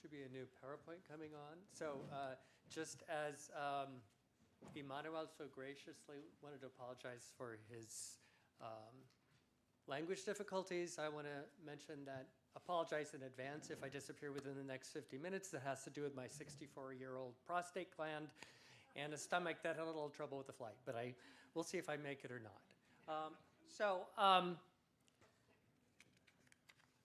Should be a new PowerPoint coming on. So just as Emmanuel so graciously wanted to apologize for his language difficulties, I want to mention that apologize in advance if I disappear within the next 50 minutes. That has to do with my 64-year-old prostate gland and a stomach that had a little trouble with the flight, but we'll see if I make it or not.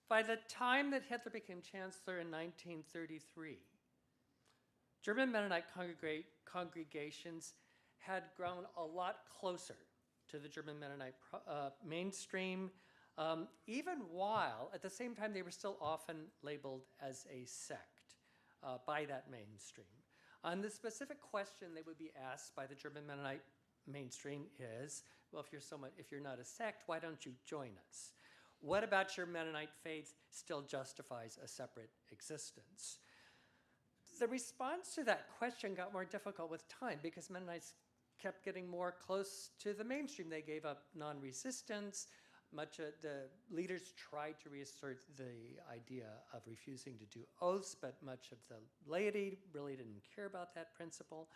By the time that Hitler became chancellor in 1933, German Mennonite congregations had grown a lot closer to the German Mennonite mainstream, even while, at the same time, they were still often labeled as a sect by that mainstream. And the specific question they would be asked by the German Mennonite mainstream is, well, if you're not a sect, why don't you join us? What about your Mennonite faith still justifies a separate existence? The response to that question got more difficult with time because Mennonites kept getting more close to the mainstream. They gave up non-resistance. Much of the leaders tried to reassert the idea of refusing to do oaths, but much of the laity really didn't care about that principle.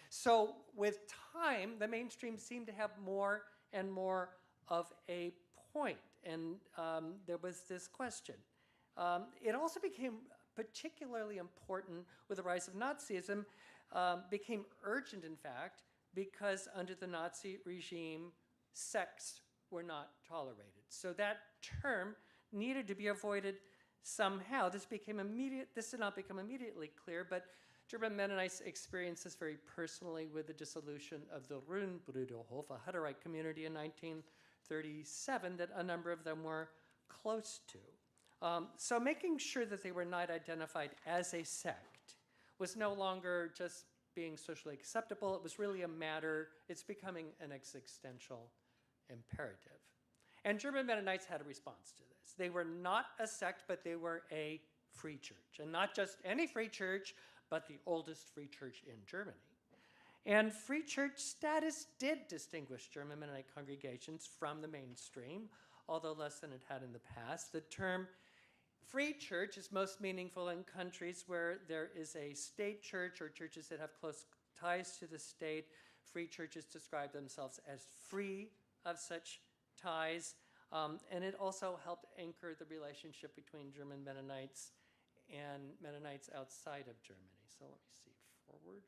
So with time, the mainstream seemed to have more and more of a point. And there was this question. It also became particularly important with the rise of Nazism, became urgent, in fact, because under the Nazi regime, sects were not tolerated. So that term needed to be avoided somehow. This did not become immediately clear, but German Mennonites experienced this very personally with the dissolution of the Rundbruderhof, a Hutterite community in 1937 that a number of them were close to. So making sure that they were not identified as a sect was no longer just being socially acceptable. It was really a matter, it's becoming an existential imperative. And German Mennonites had a response to this. They were not a sect, but they were a free church. And not just any free church, but the oldest free church in Germany. And free church status did distinguish German Mennonite congregations from the mainstream, although less than it had in the past. The term free church is most meaningful in countries where there is a state church or churches that have close ties to the state. Free churches describe themselves as free of such ties. And it also helped anchor the relationship between German Mennonites and Mennonites outside of Germany. So let me see, forward.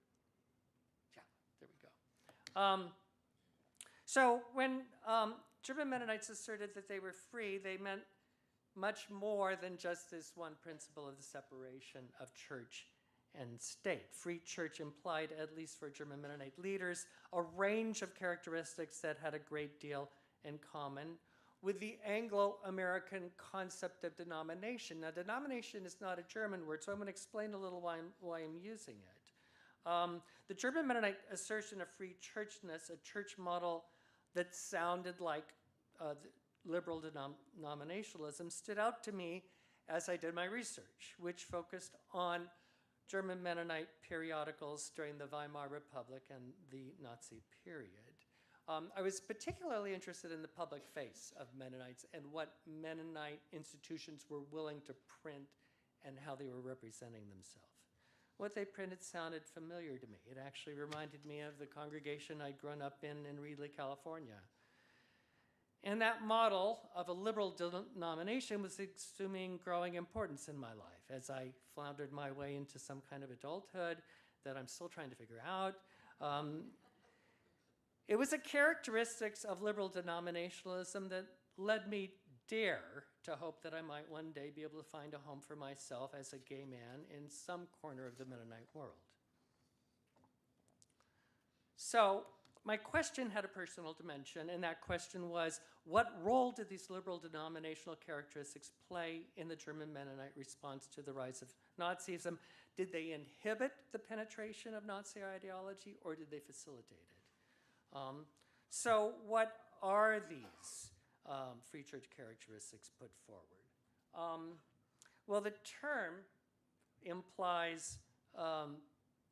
Yeah, there we go. So when German Mennonites asserted that they were free, they meant much more than just this one principle of the separation of church and state. Free church implied, at least for German Mennonite leaders, a range of characteristics that had a great deal in common with the Anglo-American concept of denomination. Now, denomination is not a German word, so I'm going to explain a little why I'm using it. The German Mennonite assertion of free churchness, a church model that sounded like liberal denominationalism, stood out to me as I did my research, which focused on German Mennonite periodicals during the Weimar Republic and the Nazi period. I was particularly interested in the public face of Mennonites and what Mennonite institutions were willing to print and how they were representing themselves. What they printed sounded familiar to me. It actually reminded me of the congregation I'd grown up in Reedley, California. And that model of a liberal denomination was assuming growing importance in my life as I floundered my way into some kind of adulthood that I'm still trying to figure out. It was a characteristics of liberal denominationalism that led me dare to hope that I might one day be able to find a home for myself as a gay man in some corner of the Mennonite world. So my question had a personal dimension, and that question was, what role did these liberal denominational characteristics play in the German Mennonite response to the rise of Nazism? Did they inhibit the penetration of Nazi ideology, or did they facilitate it? So what are these free church characteristics put forward? Well, the term implies,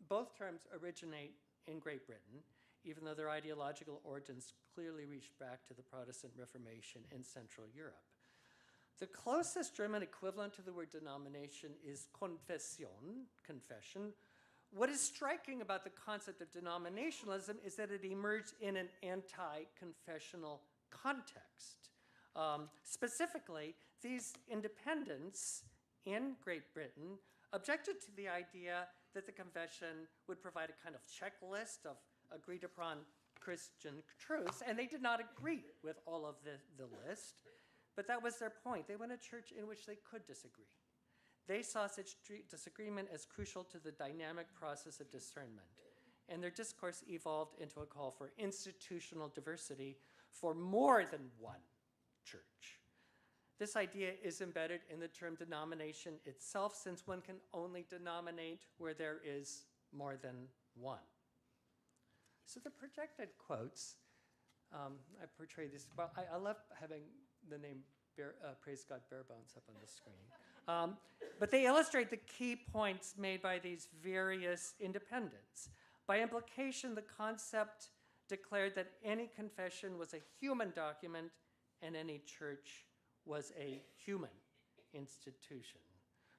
both terms originate in Great Britain, even though their ideological origins clearly reach back to the Protestant Reformation in Central Europe. The closest German equivalent to the word denomination is Konfession, confession. What is striking about the concept of denominationalism is that it emerged in an anti-confessional context. Specifically, these independents in Great Britain objected to the idea that the confession would provide a kind of checklist of agreed upon Christian truths, and they did not agree with all of the list, but that was their point. They wanted a church in which they could disagree. They saw such disagreement as crucial to the dynamic process of discernment, and their discourse evolved into a call for institutional diversity for more than one church. This idea is embedded in the term denomination itself, since one can only denominate where there is more than one. So the projected quotes, I portray this, well, I love having the name Praise God Barebones up on the screen. But they illustrate the key points made by these various independents. By implication, the concept declared that any confession was a human document and any church was a human institution.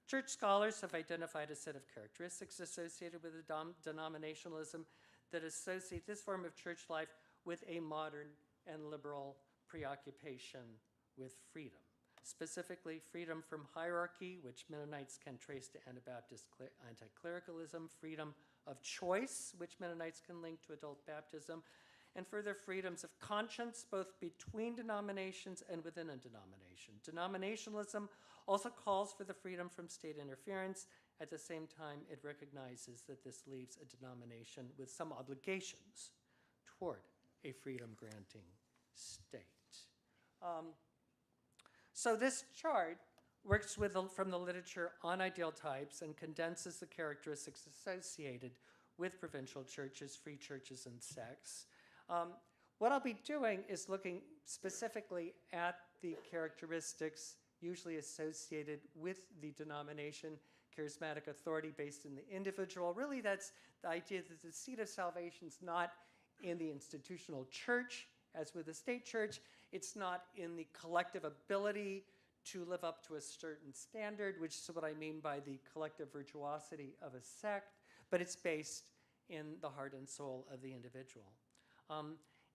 Church scholars have identified a set of characteristics associated with denominationalism that associate this form of church life with a modern and liberal preoccupation with freedom. Specifically, freedom from hierarchy, which Mennonites can trace to Anabaptist anti-clericalism, freedom of choice, which Mennonites can link to adult baptism, and further freedoms of conscience, both between denominations and within a denomination. Denominationalism also calls for the freedom from state interference. At the same time, it recognizes that this leaves a denomination with some obligations toward a freedom-granting state. So this chart works from the literature on ideal types and condenses the characteristics associated with provincial churches, free churches, and sects. What I'll be doing is looking specifically at the characteristics usually associated with the denomination, charismatic authority based in the individual. Really, that's the idea that the seat of salvation is not in the institutional church, as with the state church. It's not in the collective ability to live up to a certain standard, which is what I mean by the collective virtuosity of a sect, but it's based in the heart and soul of the individual.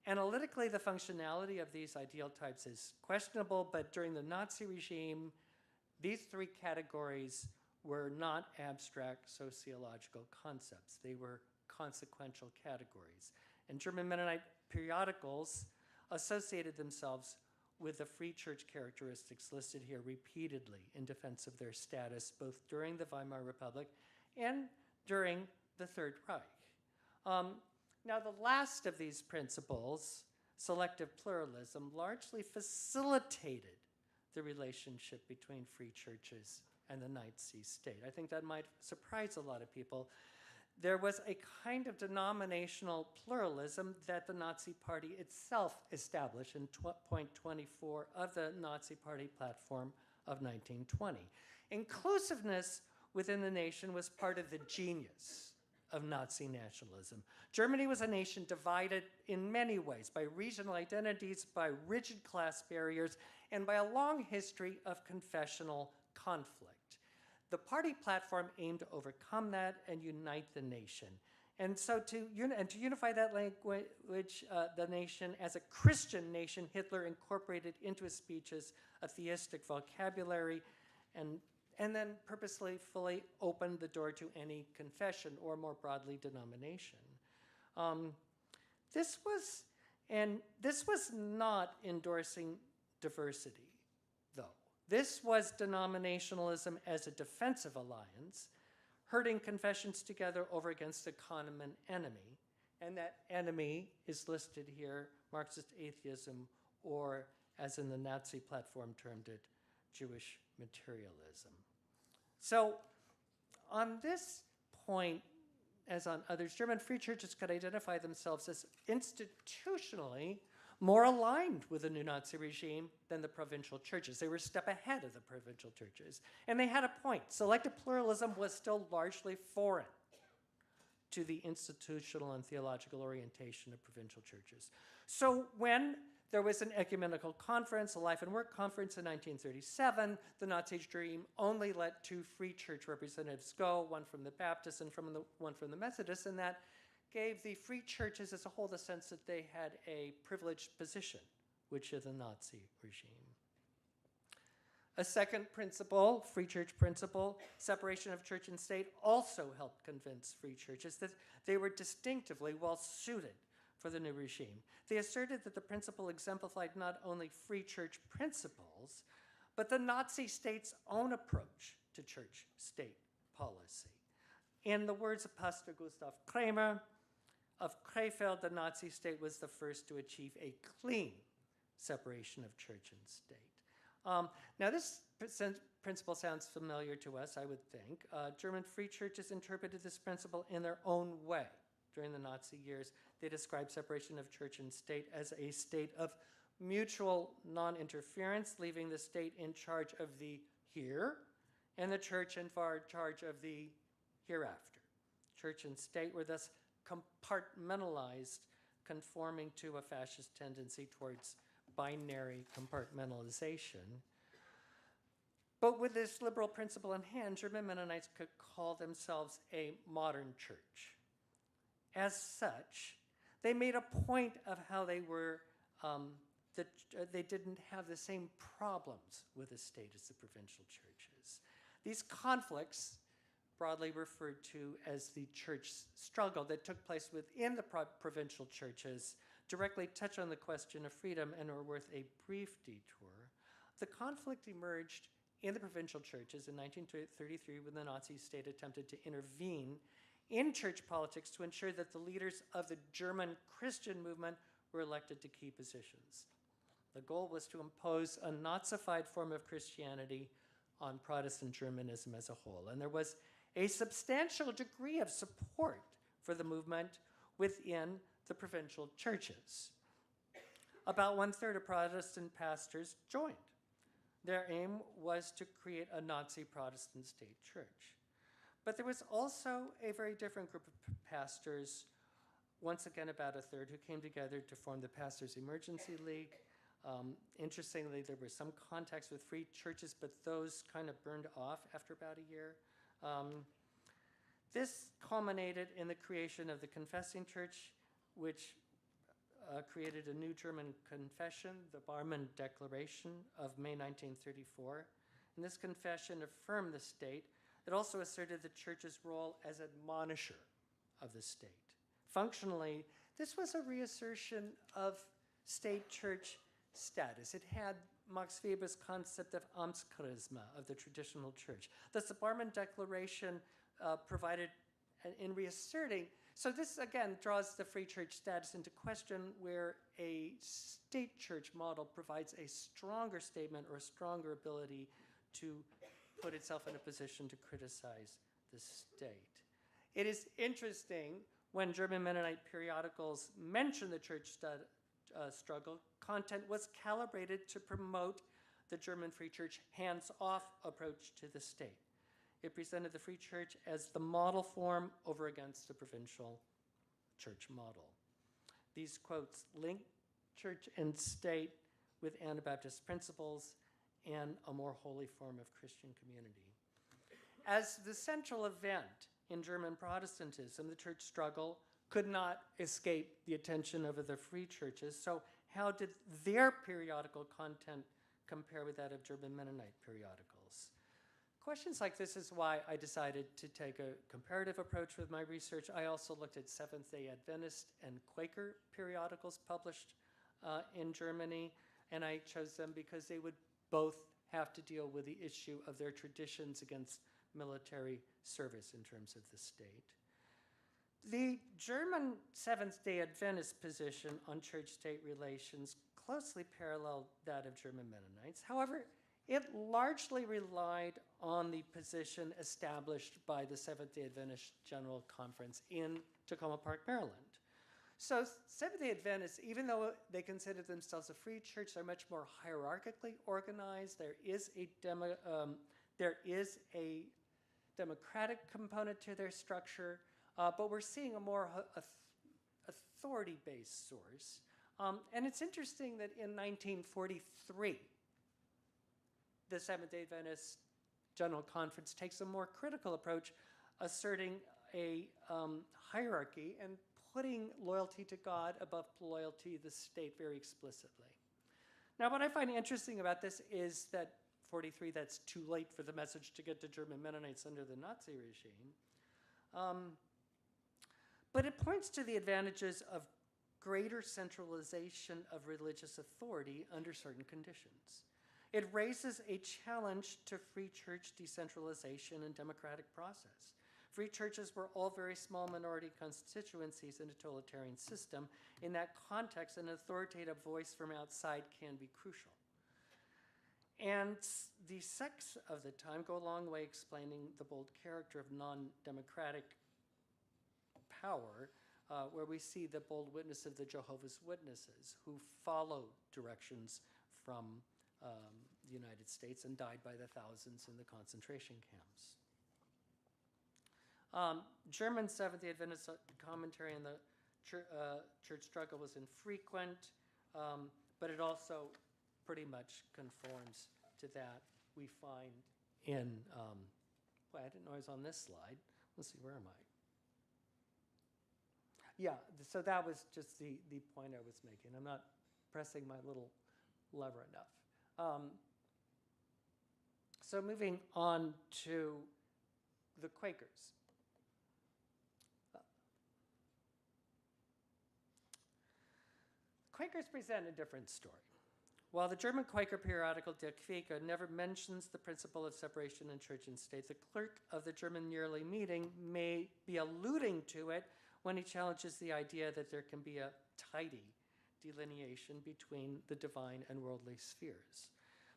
Analytically, the functionality of these ideal types is questionable, but during the Nazi regime, these three categories were not abstract sociological concepts. They were consequential categories. And German Mennonite periodicals associated themselves with the free church characteristics listed here repeatedly in defense of their status, both during the Weimar Republic and during the Third Reich. Now, the last of these principles, selective pluralism, largely facilitated the relationship between free churches and the Nazi state. I think that might surprise a lot of people. There was a kind of denominational pluralism that the Nazi Party itself established in point 24 of the Nazi Party platform of 1920. Inclusiveness within the nation was part of the genius of Nazi nationalism. Germany was a nation divided in many ways by regional identities, by rigid class barriers, and by a long history of confessional conflict. The party platform aimed to overcome that and unite the nation. And so to unify that language, the nation as a Christian nation, Hitler incorporated into his speeches a theistic vocabulary and then purposely fully opened the door to any confession or more broadly denomination. This was not endorsing diversity, though. This was denominationalism as a defensive alliance, herding confessions together over against a common enemy. And that enemy is listed here, Marxist atheism, or as in the Nazi platform termed it, Jewish materialism. So on this point, as on others, German free churches could identify themselves as institutionally more aligned with the new Nazi regime than the provincial churches. They were a step ahead of the provincial churches. And they had a point. Selective pluralism was still largely foreign to the institutional and theological orientation of provincial churches. So when There was an ecumenical conference, a life and work conference in 1937. The Nazi regime only let 2 free church representatives go, one from the Baptists and one from the Methodists, and that gave the free churches as a whole the sense that they had a privileged position, which is the Nazi regime. A second principle, free church principle, separation of church and state, also helped convince free churches that they were distinctively well suited for the new regime. They asserted that the principle exemplified not only free church principles, but the Nazi state's own approach to church-state policy. In the words of Pastor Gustav Kramer of Krefeld, the Nazi state was the first to achieve a clean separation of church and state. Now, this principle sounds familiar to us, I would think. German free churches interpreted this principle in their own way. During the Nazi years, they described separation of church and state as a state of mutual non-interference, leaving the state in charge of the here and the church in charge of the hereafter. Church and state were thus compartmentalized, conforming to a fascist tendency towards binary compartmentalization. But with this liberal principle in hand, German Mennonites could call themselves a modern church. As such, they made a point of how they were, they didn't have the same problems with the state as the provincial churches. These conflicts, broadly referred to as the church struggle that took place within the provincial churches, directly touch on the question of freedom and are worth a brief detour. The conflict emerged in the provincial churches in 1933 when the Nazi state attempted to intervene in church politics to ensure that the leaders of the German Christian movement were elected to key positions. The goal was to impose a Nazified form of Christianity on Protestant Germanism as a whole, and there was a substantial degree of support for the movement within the provincial churches. About 1/3 of Protestant pastors joined. Their aim was to create a Nazi Protestant state church. But there was also a very different group of pastors, once again about 1/3, who came together to form the Pastors' Emergency League. Interestingly, there were some contacts with free churches, but those kind of burned off after about a year. This culminated in the creation of the Confessing Church, which created a new German confession, the Barmen Declaration of May 1934. And this confession affirmed the state. It also asserted the church's role as admonisher of the state. Functionally, this was a reassertion of state church status. It had Max Weber's concept of Amtscharisma of the traditional church. Thus, the Barmen Declaration provided in reasserting. So this, again, draws the free church status into question, where a state church model provides a stronger statement or a stronger ability to put itself in a position to criticize the state. It is interesting when German Mennonite periodicals mention the church struggle, content was calibrated to promote the German Free Church hands-off approach to the state. It presented the Free Church as the model form over against the provincial church model. These quotes link church and state with Anabaptist principles and a more holy form of Christian community. As the central event in German Protestantism, the church struggle could not escape the attention of the free churches. So how did their periodical content compare with that of German Mennonite periodicals? Questions like this is why I decided to take a comparative approach with my research. I also looked at Seventh-day Adventist and Quaker periodicals published in Germany, and I chose them because they would both have to deal with the issue of their traditions against military service in terms of the state. The German Seventh-day Adventist position on church-state relations closely paralleled that of German Mennonites. However, it largely relied on the position established by the Seventh-day Adventist General Conference in Tacoma Park, Maryland. So Seventh-day Adventists, even though they consider themselves a free church, they're much more hierarchically organized. There is a democratic component to their structure, but we're seeing a more authority-based source. And it's interesting that in 1943, the Seventh-day Adventist General Conference takes a more critical approach, asserting a hierarchy and putting loyalty to God above loyalty to the state very explicitly. Now, what I find interesting about this is that 43, that's too late for the message to get to German Mennonites under the Nazi regime. But it points to the advantages of greater centralization of religious authority under certain conditions. It raises a challenge to free church decentralization and democratic process. Free churches were all very small minority constituencies in a totalitarian system. In that context, an authoritative voice from outside can be crucial. And the sects of the time go a long way explaining the bold character of non-democratic power, where we see the bold witness of the Jehovah's Witnesses, who followed directions from the United States and died by the thousands in the concentration camps. German Seventh-day Adventist commentary on the church struggle was infrequent, but it also pretty much conforms to that we find in, well, I didn't know I was on this slide. Let's see, where am I? Yeah, so that was just the point I was making. I'm not pressing my little lever enough. So moving on to the Quakers. Quakers present a different story. While the German Quaker periodical Der Quaker never mentions the principle of separation in church and state, the clerk of the German yearly meeting may be alluding to it when he challenges the idea that there can be a tidy delineation between the divine and worldly spheres,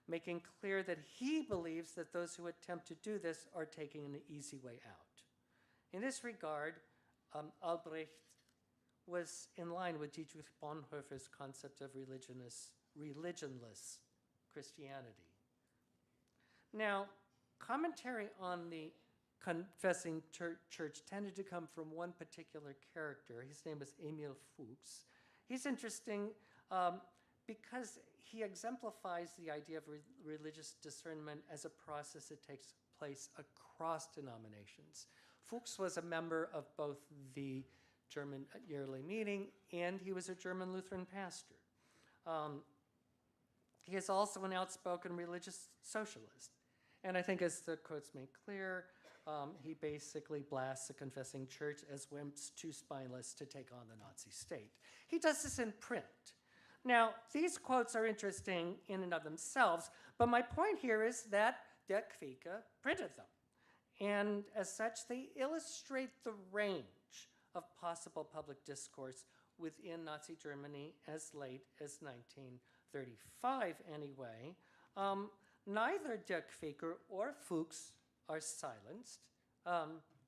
making clear that he believes that those who attempt to do this are taking an easy way out. In this regard, Albrecht was in line with Dietrich Bonhoeffer's concept of religionless Christianity. Now, commentary on the confessing church tended to come from one particular character. His name was Emil Fuchs. He's interesting because he exemplifies the idea of religious discernment as a process that takes place across denominations. Fuchs was a member of both the German yearly meeting and he was a German Lutheran pastor. He is also an outspoken religious socialist. And I think as the quotes make clear, he basically blasts the confessing church as wimps too spineless to take on the Nazi state. He does this in print. Now, these quotes are interesting in and of themselves, but my point here is that Der Quaker printed them. And as such, they illustrate the range of possible public discourse within Nazi Germany as late as 1935 anyway. Neither Der Quaker or Fuchs are silenced.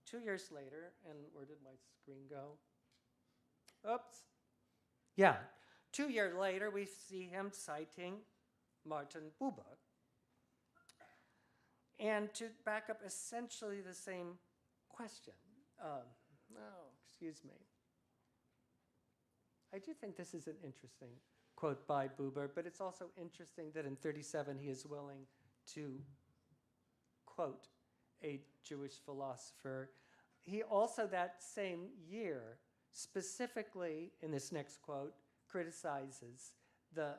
2 years later, and where did my screen go? Oops. Yeah, 2 years later, we see him citing Martin Buber. And to back up essentially the same question. Excuse me. I do think this is an interesting quote by Buber, but it's also interesting that in 1937 he is willing to quote a Jewish philosopher. He also that same year, specifically in this next quote, criticizes the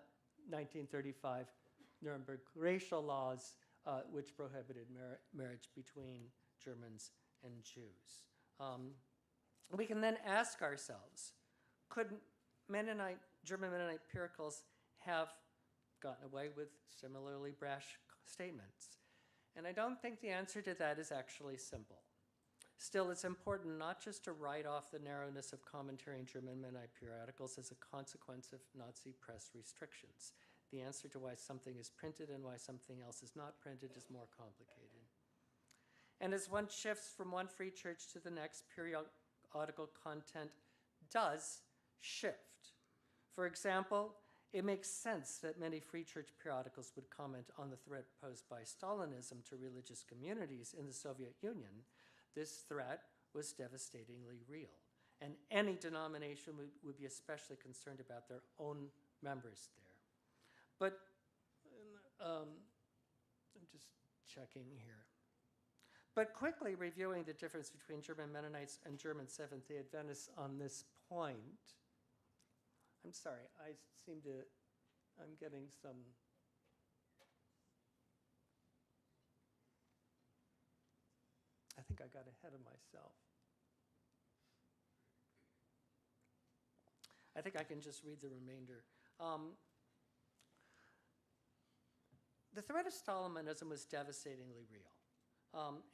1935 Nuremberg racial laws, which prohibited marriage between Germans and Jews. We can then ask ourselves, could German Mennonite Puricles have gotten away with similarly brash statements? And I don't think the answer to that is actually simple. Still, it's important not just to write off the narrowness of commentary in German Mennonite periodicals as a consequence of Nazi press restrictions. The answer to why something is printed and why something else is not printed is more complicated. And as one shifts from one free church to the next, periodical content does shift. For example, it makes sense that many free church periodicals would comment on the threat posed by Stalinism to religious communities in the Soviet Union. This threat was devastatingly real. and any denomination would be especially concerned about their own members there. But I'm just checking here. But quickly reviewing the difference between German Mennonites and German Seventh-day Adventists on this point. I'm sorry, I'm getting some. I think I got ahead of myself. I think I can just read the remainder. The threat of Stalinism was devastatingly real.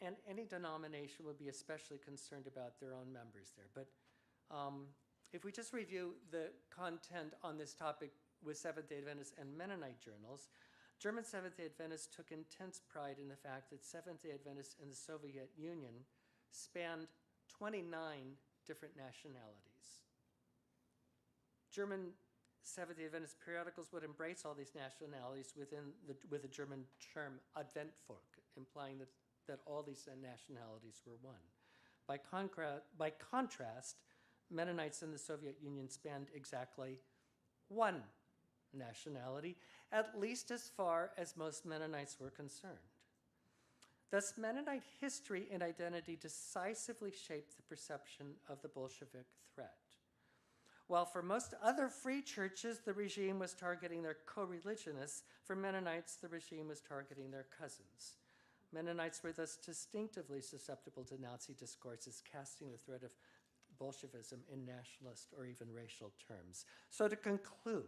And any denomination would be especially concerned about their own members there. But if we just review the content on this topic with Seventh-day Adventist and Mennonite journals, German Seventh-day Adventists took intense pride in the fact that Seventh-day Adventists in the Soviet Union spanned 29 different nationalities. German Seventh-day Adventist periodicals would embrace all these nationalities with the German term Adventvolk, implying that all these nationalities were one. By contrast, Mennonites in the Soviet Union spanned exactly one nationality, at least as far as most Mennonites were concerned. Thus, Mennonite history and identity decisively shaped the perception of the Bolshevik threat. While for most other free churches, the regime was targeting their co-religionists, for Mennonites, the regime was targeting their cousins. Mennonites were thus distinctively susceptible to Nazi discourses, casting the threat of Bolshevism in nationalist or even racial terms. So to conclude,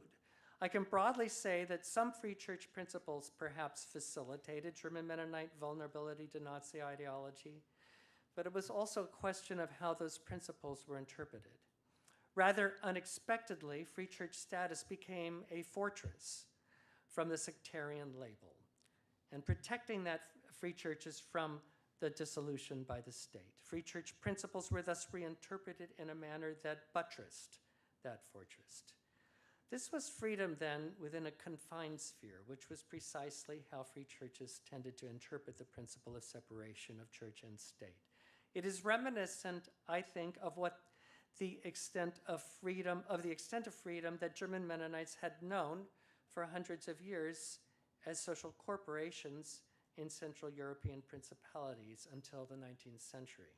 I can broadly say that some free church principles perhaps facilitated German Mennonite vulnerability to Nazi ideology, but it was also a question of how those principles were interpreted. Rather unexpectedly, free church status became a fortress from the sectarian label, and protecting that free churches from the dissolution by the state. Free church principles were thus reinterpreted in a manner that buttressed that fortress. This was freedom then within a confined sphere, which was precisely how free churches tended to interpret the principle of separation of church and state. It is reminiscent, I think, of the extent of freedom that German Mennonites had known for hundreds of years as social corporations in Central European principalities until the 19th century.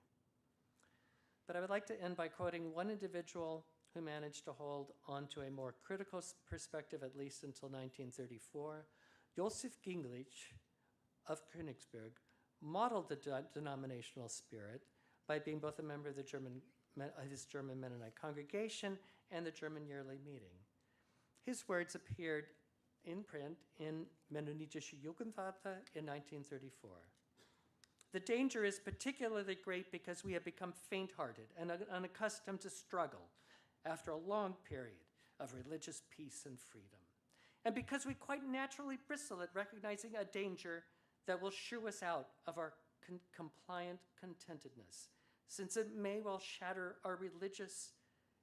But I would like to end by quoting one individual who managed to hold on to a more critical perspective at least until 1934. Josef Gingrich of Königsberg modeled the denominational spirit by being both a member of his German Mennonite congregation and the German yearly meeting. His words appeared in print in Mennonitische Jugendwarte in 1934. The danger is particularly great because we have become faint-hearted and unaccustomed to struggle after a long period of religious peace and freedom. And because we quite naturally bristle at recognizing a danger that will shoo us out of our compliant contentedness, since it may well shatter our religious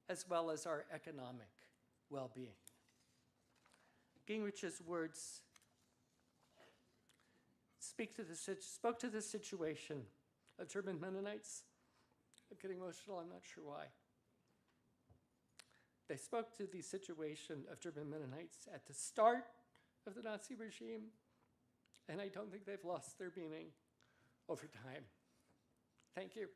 as well as our economic well-being. Gingrich's words spoke to the situation of German Mennonites. I'm getting emotional, I'm not sure why. They spoke to the situation of German Mennonites at the start of the Nazi regime, and I don't think they've lost their meaning over time. Thank you.